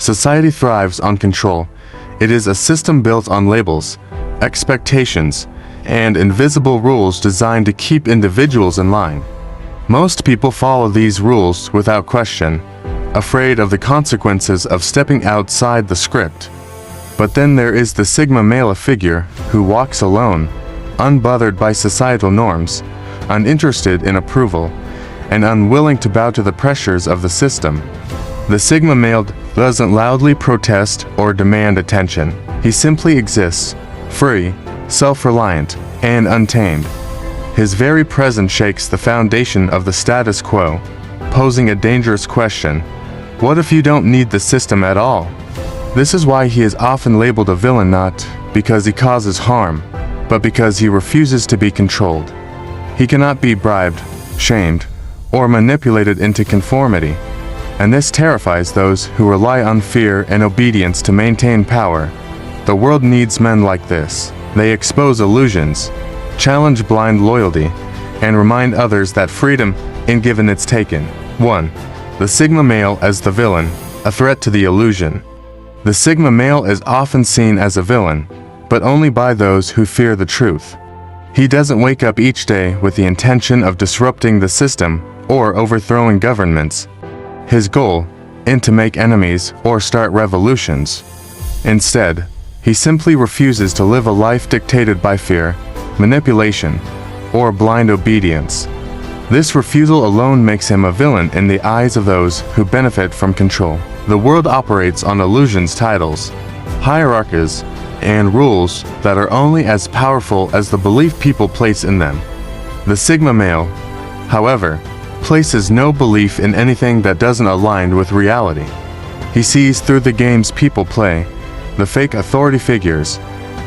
Society thrives on control. It is a system built on labels, expectations, and invisible rules designed to keep individuals in line. Most people follow these rules without question, afraid of the consequences of stepping outside the script. But then there is the Sigma male figure who walks alone, unbothered by societal norms, uninterested in approval, and unwilling to bow to the pressures of the system. The Sigma male doesn't loudly protest or demand attention. He simply exists, free, self-reliant, and untamed. His very presence shakes the foundation of the status quo, posing a dangerous question: what if you don't need the system at all? This is why he is often labeled a villain, not because he causes harm, but because he refuses to be controlled. He cannot be bribed, shamed, or manipulated into conformity, and this terrifies those who rely on fear and obedience to maintain power. The world needs men like this. They expose illusions, challenge blind loyalty, and remind others that freedom ain't given, it's taken. 1. The Sigma male as the villain, a threat to the illusion. The Sigma male is often seen as a villain, but only by those who fear the truth. He doesn't wake up each day with the intention of disrupting the system or overthrowing governments. His goal isn't to make enemies or start revolutions. Instead, he simply refuses to live a life dictated by fear, manipulation, or blind obedience. This refusal alone makes him a villain in the eyes of those who benefit from control. The world operates on illusions, titles, hierarchies, and rules that are only as powerful as the belief people place in them. The Sigma male, however, places no belief in anything that doesn't align with reality. He sees through the games people play, the fake authority figures,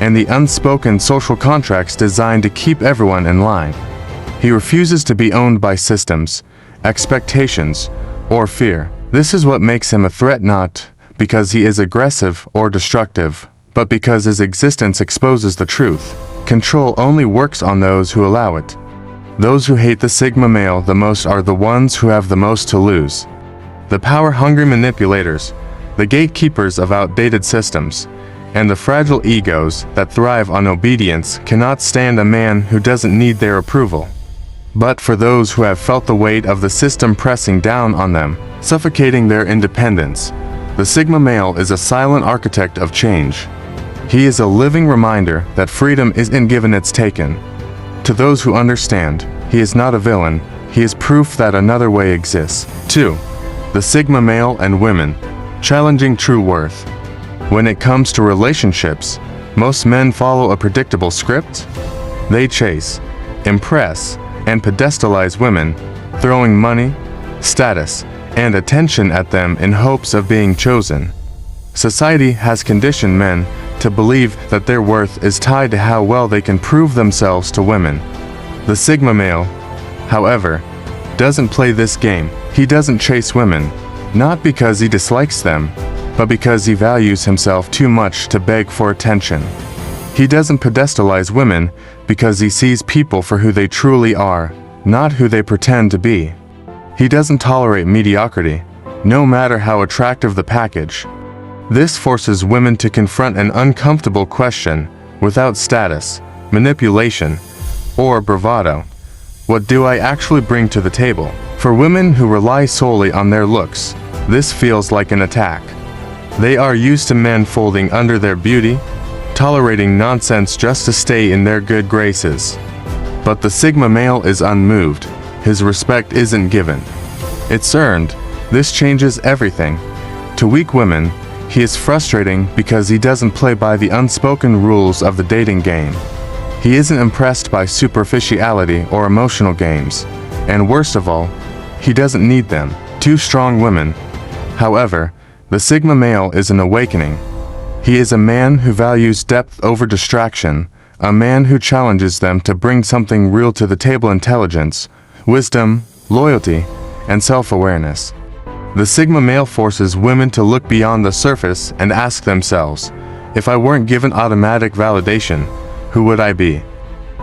and the unspoken social contracts designed to keep everyone in line. He refuses to be owned by systems, expectations, or fear. This is what makes him a threat, not because he is aggressive or destructive, but because his existence exposes the truth. Control only works on those who allow it. Those who hate the Sigma male the most are the ones who have the most to lose. The power-hungry manipulators, the gatekeepers of outdated systems, and the fragile egos that thrive on obedience cannot stand a man who doesn't need their approval. But for those who have felt the weight of the system pressing down on them, suffocating their independence, the Sigma male is a silent architect of change. He is a living reminder that freedom isn't given, it's taken. To those who understand, he is not a villain, he is proof that another way exists. 2. The Sigma male and women, challenging true worth. When it comes to relationships, most men follow a predictable script. They chase, impress, and pedestalize women, throwing money, status, and attention at them in hopes of being chosen. Society has conditioned men to believe that their worth is tied to how well they can prove themselves to women. The Sigma male, however, doesn't play this game. He doesn't chase women, not because he dislikes them, but because he values himself too much to beg for attention. He doesn't pedestalize women because he sees people for who they truly are, not who they pretend to be. He doesn't tolerate mediocrity, no matter how attractive the package. This forces women to confront an uncomfortable question without status, manipulation, or bravado. What do I actually bring to the table? For women who rely solely on their looks, this feels like an attack. They are used to men folding under their beauty, tolerating nonsense just to stay in their good graces. But the Sigma male is unmoved. His respect isn't given. It's earned. This changes everything. To weak women, he is frustrating because he doesn't play by the unspoken rules of the dating game. He isn't impressed by superficiality or emotional games. And worst of all, he doesn't need them. 2 strong women. However, the Sigma male is an awakening. He is a man who values depth over distraction, a man who challenges them to bring something real to the table: intelligence, wisdom, loyalty, and self-awareness. The Sigma male forces women to look beyond the surface and ask themselves, if I weren't given automatic validation, who would I be?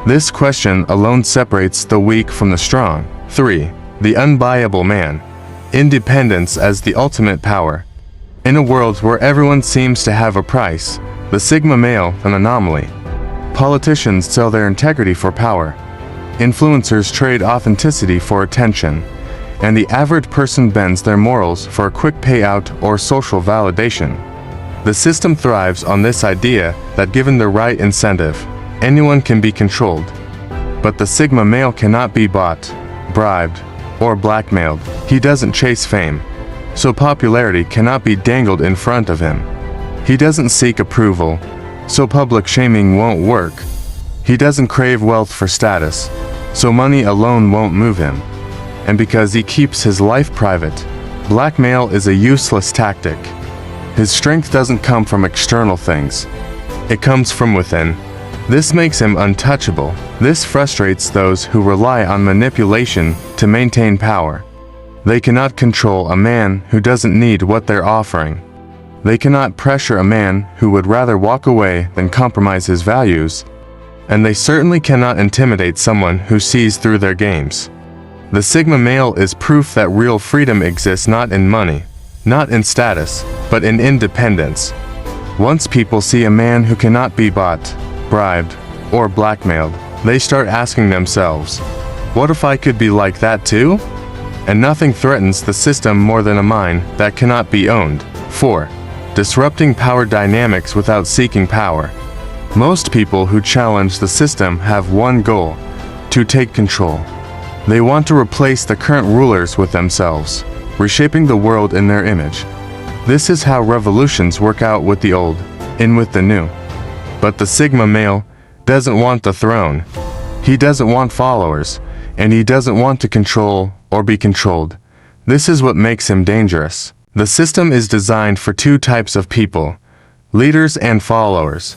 This question alone separates the weak from the strong. 3. The unbuyable man. Independence as the ultimate power. In a world where everyone seems to have a price, the Sigma male an anomaly. Politicians sell their integrity for power. Influencers trade authenticity for attention. And the average person bends their morals for a quick payout or social validation. The system thrives on this idea that given the right incentive, anyone can be controlled. But the Sigma male cannot be bought, bribed, or blackmailed. He doesn't chase fame, so popularity cannot be dangled in front of him. He doesn't seek approval, so public shaming won't work. He doesn't crave wealth for status, so money alone won't move him. And because he keeps his life private, blackmail is a useless tactic. His strength doesn't come from external things. It comes from within. This makes him untouchable. This frustrates those who rely on manipulation to maintain power. They cannot control a man who doesn't need what they're offering. They cannot pressure a man who would rather walk away than compromise his values. And they certainly cannot intimidate someone who sees through their games. The Sigma male is proof that real freedom exists not in money, not in status, but in independence. Once people see a man who cannot be bought, bribed, or blackmailed, they start asking themselves, what if I could be like that too? And nothing threatens the system more than a mind that cannot be owned. 4. Disrupting power dynamics without seeking power. Most people who challenge the system have one goal: to take control. They want to replace the current rulers with themselves, reshaping the world in their image. This is how revolutions work out with the old, in with the new. But the Sigma male doesn't want the throne. He doesn't want followers, and he doesn't want to control or be controlled. This is what makes him dangerous. The system is designed for two types of people: leaders and followers.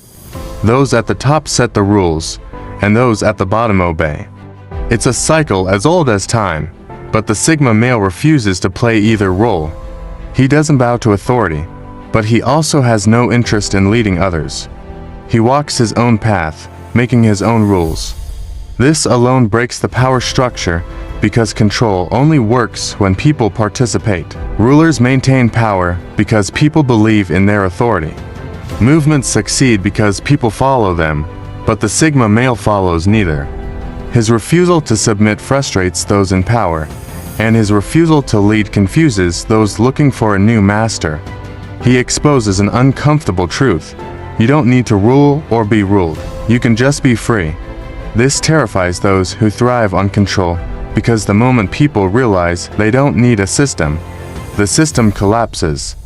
Those at the top set the rules, and those at the bottom obey. It's a cycle as old as time, but the Sigma male refuses to play either role. He doesn't bow to authority, but he also has no interest in leading others. He walks his own path, making his own rules. This alone breaks the power structure, because control only works when people participate. Rulers maintain power because people believe in their authority. Movements succeed because people follow them, but the Sigma male follows neither. His refusal to submit frustrates those in power, and his refusal to lead confuses those looking for a new master. He exposes an uncomfortable truth: you don't need to rule or be ruled. You can just be free. This terrifies those who thrive on control, because the moment people realize they don't need a system, the system collapses.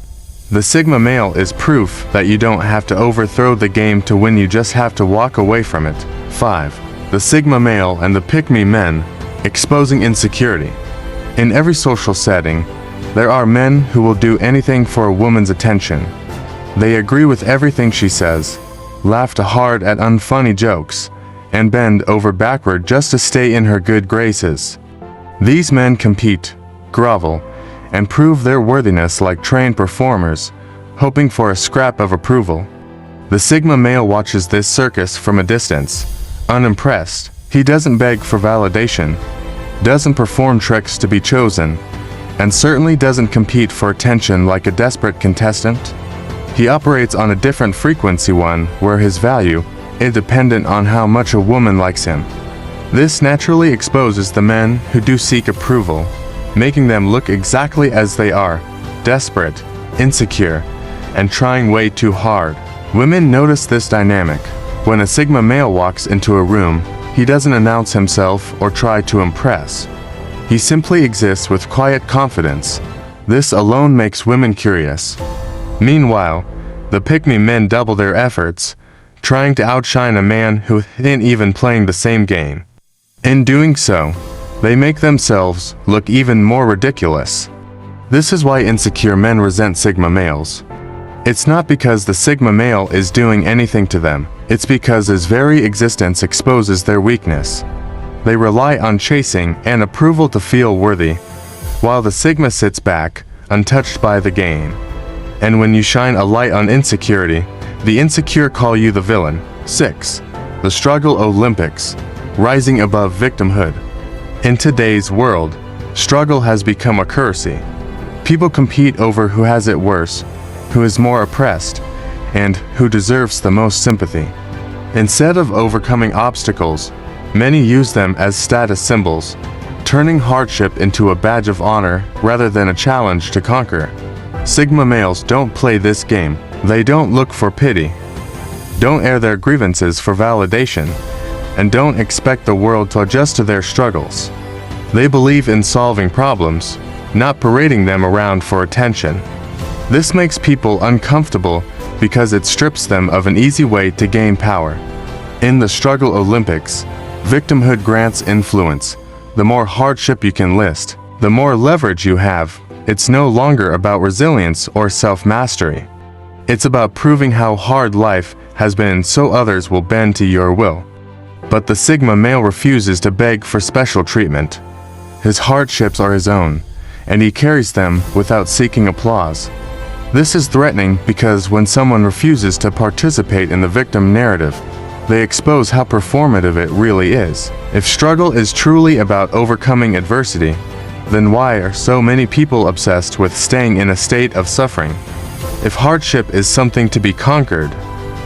The Sigma male is proof that you don't have to overthrow the game to win, you just have to walk away from it. 5. The Sigma male and the pick-me men, exposing insecurity. In every social setting, there are men who will do anything for a woman's attention. They agree with everything she says, laugh hard at unfunny jokes, and bend over backward just to stay in her good graces. These men compete, grovel, and prove their worthiness like trained performers, hoping for a scrap of approval. The Sigma male watches this circus from a distance, unimpressed. He doesn't beg for validation, doesn't perform tricks to be chosen, and certainly doesn't compete for attention like a desperate contestant. He operates on a different frequency, one where his value is dependent on how much a woman likes him. This naturally exposes the men who do seek approval, making them look exactly as they are: desperate, insecure, and trying way too hard. Women notice this dynamic. When a Sigma male walks into a room, he doesn't announce himself or try to impress. He simply exists with quiet confidence. This alone makes women curious. Meanwhile, the pick-me men double their efforts, trying to outshine a man who isn't even playing the same game. In doing so, they make themselves look even more ridiculous. This is why insecure men resent Sigma males. It's not because the Sigma male is doing anything to them, it's because his very existence exposes their weakness. They rely on chasing and approval to feel worthy, while the Sigma sits back, untouched by the game. And when you shine a light on insecurity, the insecure call you the villain. 6. The Struggle Olympics, rising above victimhood. In today's world, struggle has become a currency. People compete over who has it worse, who is more oppressed, and who deserves the most sympathy. Instead of overcoming obstacles, many use them as status symbols, turning hardship into a badge of honor rather than a challenge to conquer. Sigma males don't play this game. They don't look for pity, don't air their grievances for validation, and don't expect the world to adjust to their struggles. They believe in solving problems, not parading them around for attention. This makes people uncomfortable because it strips them of an easy way to gain power. In the struggle Olympics, victimhood grants influence. The more hardship you can list, the more leverage you have. It's no longer about resilience or self-mastery. It's about proving how hard life has been so others will bend to your will. But the Sigma male refuses to beg for special treatment. His hardships are his own, and he carries them without seeking applause. This is threatening because when someone refuses to participate in the victim narrative, they expose how performative it really is. If struggle is truly about overcoming adversity, then why are so many people obsessed with staying in a state of suffering? If hardship is something to be conquered,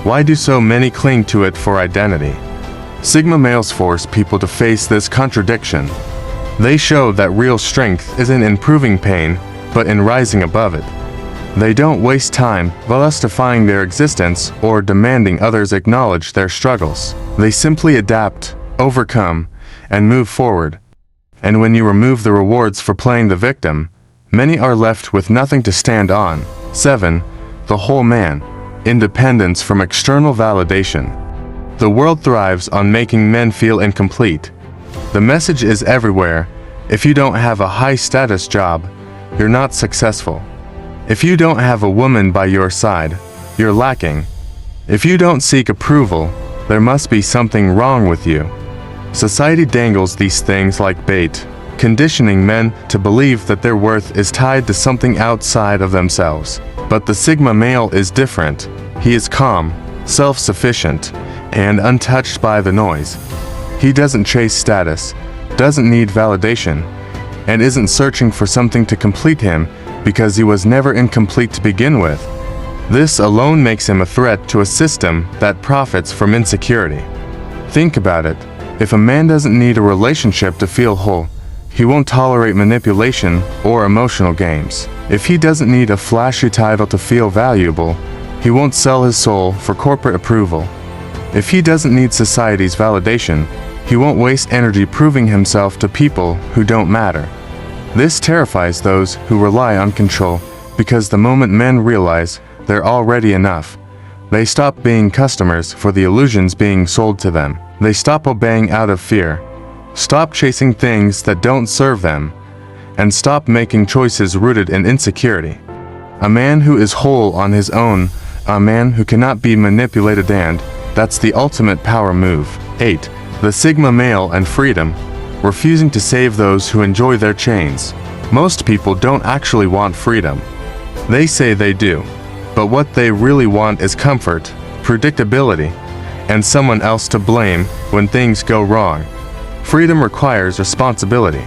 why do so many cling to it for identity? Sigma males force people to face this contradiction. They show that real strength isn't in proving pain, but in rising above it. They don't waste time justifying their existence or demanding others acknowledge their struggles. They simply adapt, overcome, and move forward. And when you remove the rewards for playing the victim, many are left with nothing to stand on. 7. The whole man. Independence from external validation. The world thrives on making men feel incomplete. The message is everywhere. If you don't have a high-status job, you're not successful. If you don't have a woman by your side, you're lacking. If you don't seek approval, there must be something wrong with you. Society dangles these things like bait, conditioning men to believe that their worth is tied to something outside of themselves. But the Sigma male is different. He is calm, self-sufficient, and untouched by the noise. He doesn't chase status, doesn't need validation, and isn't searching for something to complete him because he was never incomplete to begin with. This alone makes him a threat to a system that profits from insecurity. Think about it. If a man doesn't need a relationship to feel whole, he won't tolerate manipulation or emotional games. If he doesn't need a flashy title to feel valuable, he won't sell his soul for corporate approval. If he doesn't need society's validation, he won't waste energy proving himself to people who don't matter. This terrifies those who rely on control because the moment men realize they're already enough, they stop being customers for the illusions being sold to them. They stop obeying out of fear, stop chasing things that don't serve them, and stop making choices rooted in insecurity. A man who is whole on his own, a man who cannot be manipulated, and that's the ultimate power move. 8. The Sigma male and freedom. Refusing to save those who enjoy their chains. Most people don't actually want freedom. They say they do, but what they really want is comfort, predictability, and someone else to blame when things go wrong. Freedom requires responsibility.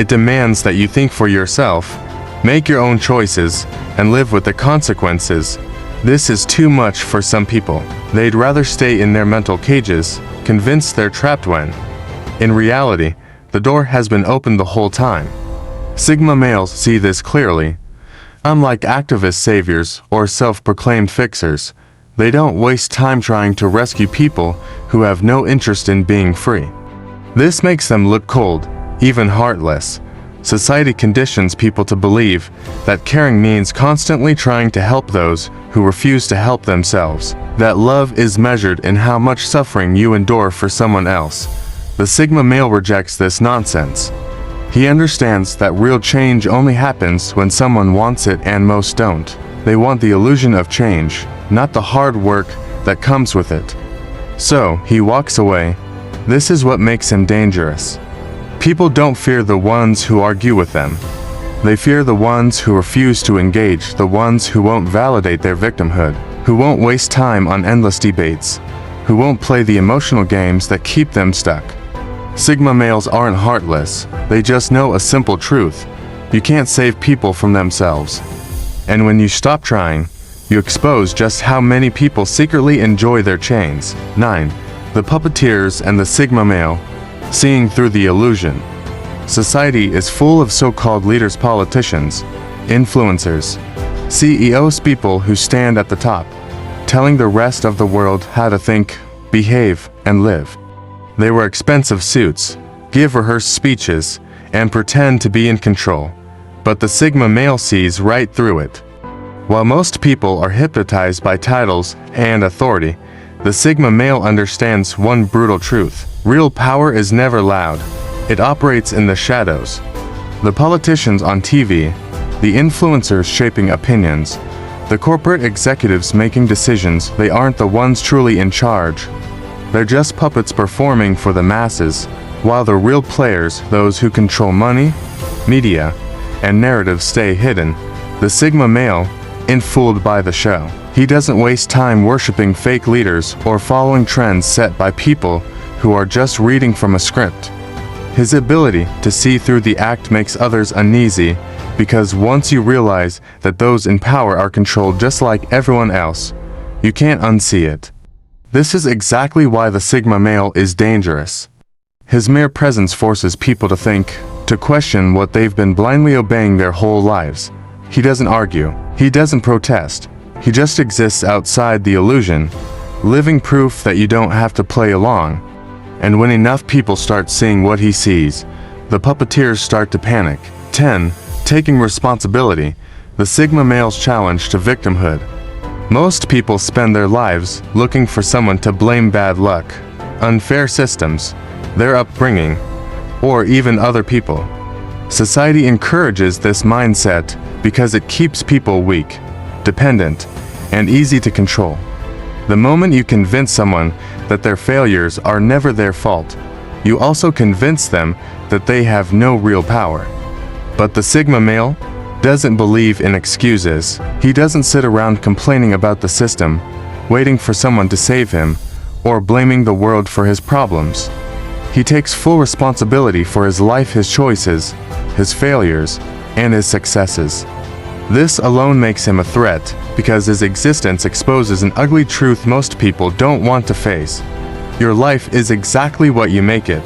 It demands that you think for yourself, make your own choices, and live with the consequences. This is too much for some people. They'd rather stay in their mental cages, convinced they're trapped when, in reality, the door has been opened the whole time. Sigma males see this clearly. Unlike activist saviors or self-proclaimed fixers, they don't waste time trying to rescue people who have no interest in being free. This makes them look cold, even heartless. Society conditions people to believe that caring means constantly trying to help those who refuse to help themselves, that love is measured in how much suffering you endure for someone else. The Sigma male rejects this nonsense. He understands that real change only happens when someone wants it and most don't. They want the illusion of change, not the hard work that comes with it. So, he walks away. This is what makes him dangerous. People don't fear the ones who argue with them. They fear the ones who refuse to engage, the ones who won't validate their victimhood, who won't waste time on endless debates, who won't play the emotional games that keep them stuck. Sigma males aren't heartless, they just know a simple truth. You can't save people from themselves. And when you stop trying, You expose just how many people secretly enjoy their chains. 9. The puppeteers and the Sigma male. Seeing through the illusion. Society is full of so-called leaders, politicians, influencers, CEOs, people who stand at the top, telling the rest of the world how to think, behave, and live. They wear expensive suits, give rehearsed speeches, and pretend to be in control. But the Sigma male sees right through it. While most people are hypnotized by titles and authority, the Sigma male understands one brutal truth. Real power is never loud. It operates in the shadows. The politicians on TV, the influencers shaping opinions, the corporate executives making decisions, they aren't the ones truly in charge. They're just puppets performing for the masses, while the real players, those who control money, media, and narratives, stay hidden. The Sigma male, unfooled by the show. He doesn't waste time worshiping fake leaders or following trends set by people who are just reading from a script. His ability to see through the act makes others uneasy, because once you realize that those in power are controlled just like everyone else, you can't unsee it. This is exactly why the Sigma male is dangerous. His mere presence forces people to think, to question what they've been blindly obeying their whole lives. He doesn't argue. He doesn't protest. He just exists outside the illusion, living proof that you don't have to play along. And when enough people start seeing what he sees, the puppeteers start to panic. 10. Taking responsibility. The Sigma male's challenge to victimhood. Most people spend their lives looking for someone to blame: bad luck, unfair systems, their upbringing, or even other people. Society encourages this mindset because it keeps people weak, dependent, and easy to control. The moment you convince someone that their failures are never their fault, you also convince them that they have no real power. But the Sigma male doesn't believe in excuses. He doesn't sit around complaining about the system, waiting for someone to save him, or blaming the world for his problems. He takes full responsibility for his life, his choices, his failures, and his successes. This alone makes him a threat, because his existence exposes an ugly truth most people don't want to face. Your life is exactly what you make it.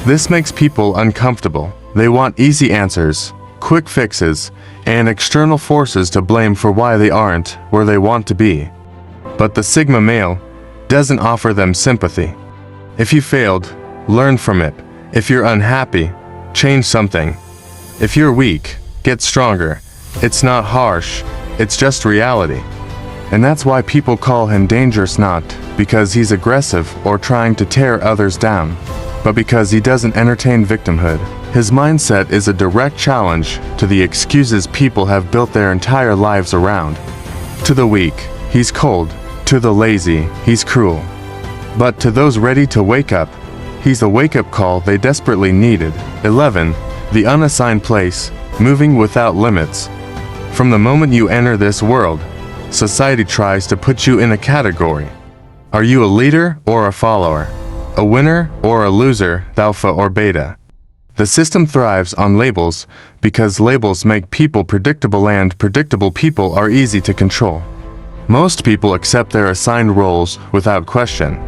This makes people uncomfortable. They want easy answers, quick fixes, and external forces to blame for why they aren't where they want to be. But the Sigma male doesn't offer them sympathy. If you failed, learn from it. If you're unhappy, change something. If you're weak, get stronger. It's not harsh, it's just reality. And that's why people call him dangerous, not because he's aggressive or trying to tear others down, but because he doesn't entertain victimhood. His mindset is a direct challenge to the excuses people have built their entire lives around. To the weak, he's cold. To the lazy, he's cruel. But to those ready to wake up, he's the wake-up call they desperately needed. 11. The unassigned place, moving without limits. From the moment you enter this world, society tries to put you in a category. Are you a leader or a follower? A winner or a loser, alpha or beta? The system thrives on labels because labels make people predictable, and predictable people are easy to control. Most people accept their assigned roles without question.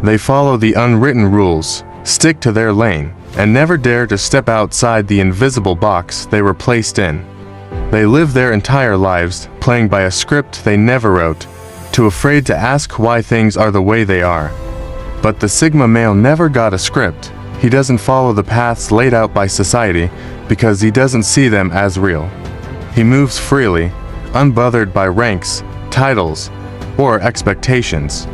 They follow the unwritten rules, stick to their lane, and never dare to step outside the invisible box they were placed in. They live their entire lives playing by a script they never wrote, too afraid to ask why things are the way they are. But the Sigma male never got a script. He doesn't follow the paths laid out by society because he doesn't see them as real. He moves freely, unbothered by ranks, titles, or expectations.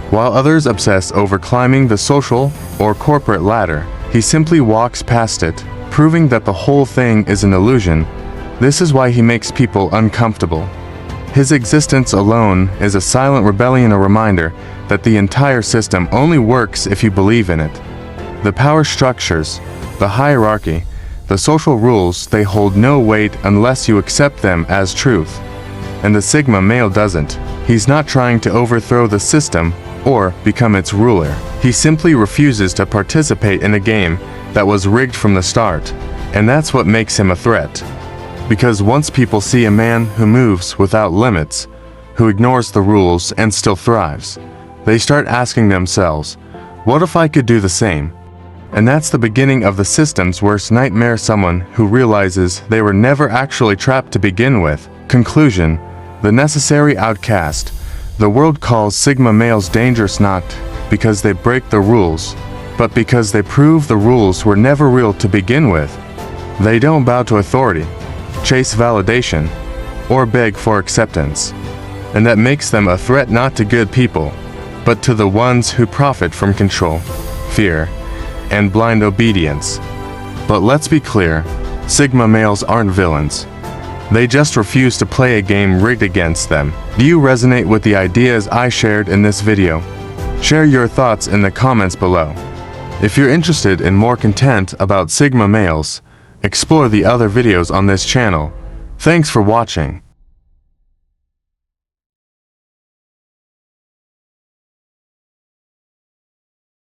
While others obsess over climbing the social or corporate ladder, he simply walks past it, proving that the whole thing is an illusion. This is why he makes people uncomfortable. His existence alone is a silent rebellion, a reminder that the entire system only works if you believe in it. The power structures, the hierarchy, the social rules, they hold no weight unless you accept them as truth. And the Sigma male doesn't. He's not trying to overthrow the system or become its ruler. He simply refuses to participate in a game that was rigged from the start. And that's what makes him a threat. Because once people see a man who moves without limits, who ignores the rules and still thrives. They start asking themselves, what if I could do the same? And that's the beginning of the system's worst nightmare, someone who realizes they were never actually trapped to begin with. Conclusion: the necessary outcast. The world calls Sigma males dangerous not because they break the rules, but because they prove the rules were never real to begin with. They don't bow to authority, chase validation, or beg for acceptance. And that makes them a threat not to good people, but to the ones who profit from control, fear, and blind obedience. But let's be clear, Sigma males aren't villains. They just refuse to play a game rigged against them. Do you resonate with the ideas I shared in this video? Share your thoughts in the comments below. If you're interested in more content about Sigma males, explore the other videos on this channel. Thanks for watching.